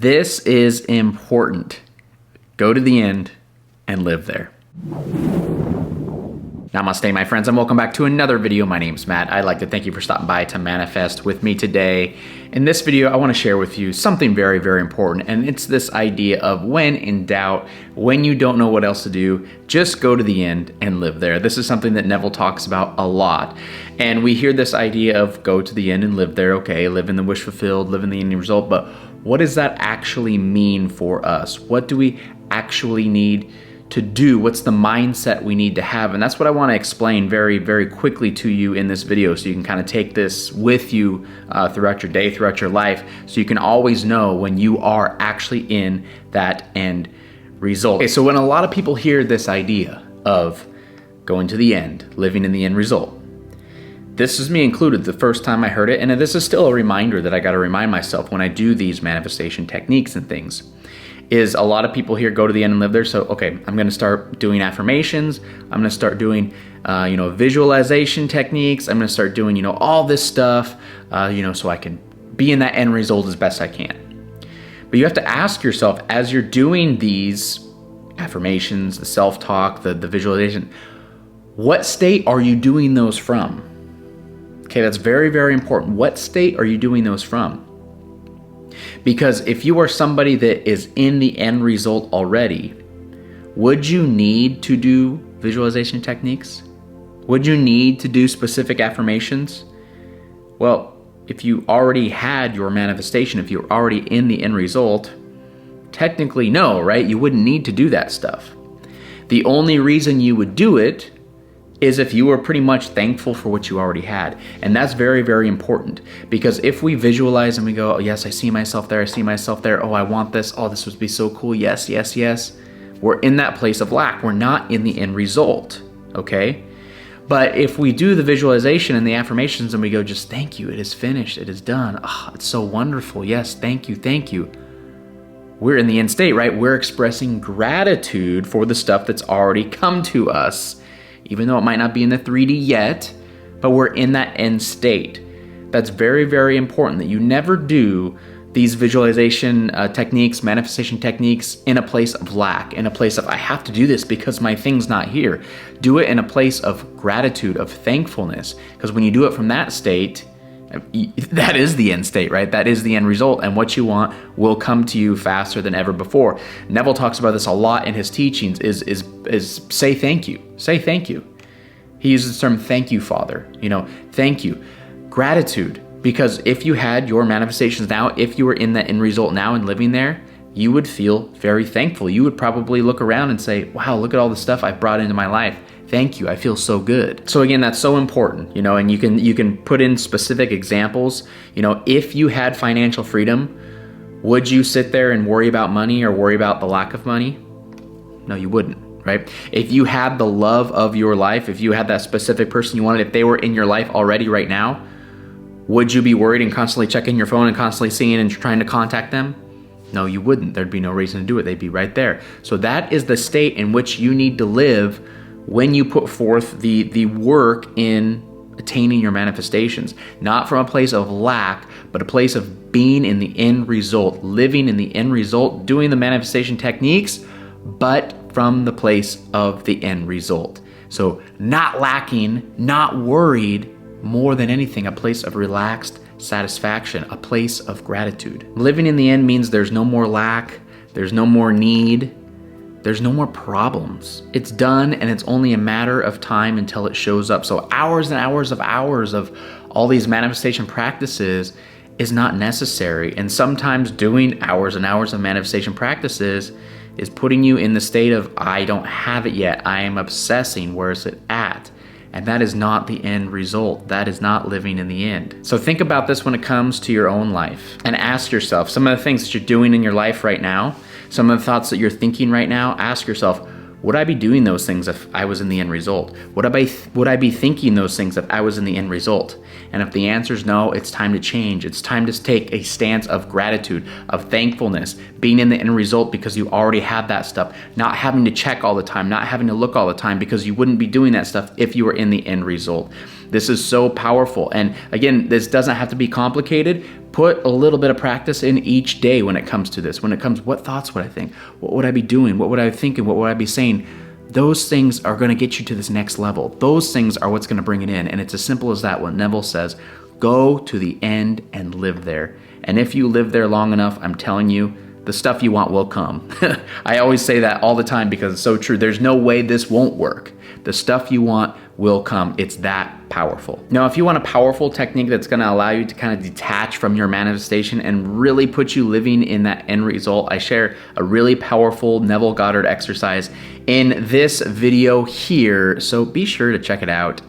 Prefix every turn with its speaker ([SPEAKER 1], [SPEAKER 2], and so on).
[SPEAKER 1] This is important. Go to the end and live there. Namaste, my friends, and welcome back to another video. My name's Matt. I'd like to thank you for stopping by to manifest with me today. In this video, I want to share with you something very, very important, and it's this idea of when in doubt, when you don't know what else to do, just go to the end and live there. This is something that Neville talks about a lot, and we hear this idea of go to the end and live there. Okay, live in the wish fulfilled, live in the end result, but what does that actually mean for us? What do we actually need to do? What's the mindset we need to have? And that's what I want to explain very, very quickly to you in this video, so you can kind of take this with you throughout your day, throughout your life, so you can always know when you are actually in that end result. Okay, so when a lot of people hear this idea of going to the end, living in the end result, this is me included the first time I heard it, and this is still a reminder that I got to remind myself when I do these manifestation techniques and things. Is a lot of people here go to the end and live there. So, okay, I'm going to start doing affirmations. I'm going to start doing, visualization techniques. I'm going to start doing, all this stuff, so I can be in that end result as best I can. But you have to ask yourself, as you're doing these affirmations, the self-talk, the visualization, what state are you doing those from? Okay, that's very, very important. What state are you doing those from? Because if you are somebody that is in the end result already, would you need to do visualization techniques? Would you need to do specific affirmations? Well, if you already had your manifestation, if you're already in the end result, technically no, right? You wouldn't need to do that stuff. The only reason you would do it is if you were pretty much thankful for what you already had. And that's very, very important, because if we visualize and we go, oh yes, I see myself there, I see myself there, oh I want this, oh this would be so cool, yes, yes, yes, we're in that place of lack. We're not in the end result, okay? But if we do the visualization and the affirmations and we go, just thank you, it is finished, it is done, oh, it's so wonderful, yes, thank you, thank you. We're in the end state, right? We're expressing gratitude for the stuff that's already come to us, even though it might not be in the 3D yet, but we're in that end state. That's very, very important, that you never do these visualization techniques, manifestation techniques in a place of lack, in a place of, I have to do this because my thing's not here. Do it in a place of gratitude, of thankfulness, because when you do it from that state, that is the end state, right? That is the end result, and what you want will come to you faster than ever before. Neville talks about this a lot in his teachings, is say thank you. Say thank you. He uses the term thank you, Father. Thank you. Gratitude, because if you had your manifestations now, if you were in that end result now and living there, you would feel very thankful. You would probably look around and say, wow, look at all the stuff I've brought into my life. Thank you, I feel so good. So again, that's so important, and you can put in specific examples. If you had financial freedom, would you sit there and worry about money or worry about the lack of money? No, you wouldn't, right? If you had the love of your life, if you had that specific person you wanted, if they were in your life already right now, would you be worried and constantly checking your phone and constantly seeing and trying to contact them? No, you wouldn't. There'd be no reason to do it. They'd be right there. So that is the state in which you need to live when you put forth the work in attaining your manifestations. Not from a place of lack, but a place of being in the end result, living in the end result, doing the manifestation techniques, but from the place of the end result. So not lacking, not worried, more than anything, a place of relaxed satisfaction, a place of gratitude. Living in the end means there's no more lack, there's no more need, there's no more problems. It's done, and it's only a matter of time until it shows up. So hours and hours of all these manifestation practices is not necessary. And sometimes doing hours and hours of manifestation practices is putting you in the state of, I don't have it yet. I am obsessing. Where is it at? And that is not the end result. That is not living in the end. So think about this when it comes to your own life, and ask yourself some of the things that you're doing in your life right now, some of the thoughts that you're thinking right now. Ask yourself, would I be doing those things if I was in the end result? Would I be thinking those things if I was in the end result? And if the answer is no, it's time to change. It's time to take a stance of gratitude, of thankfulness, being in the end result because you already have that stuff, not having to check all the time, not having to look all the time, because you wouldn't be doing that stuff if you were in the end result. This is so powerful. And again, this doesn't have to be complicated. put a little bit of practice in each day when it comes to this. When it comes, what thoughts would I think? What would I be doing? What would I be thinking? What would I be saying? Those things are going to get you to this next level. Those things are what's going to bring it in. And it's as simple as that. What Neville says, go to the end and live there. And if you live there long enough, I'm telling you, the stuff you want will come. I always say that all the time because it's so true. There's no way this won't work. The stuff you want will come. It's that powerful. Now, if you want a powerful technique that's going to allow you to kind of detach from your manifestation and really put you living in that end result, I share a really powerful Neville Goddard exercise in this video here. So be sure to check it out.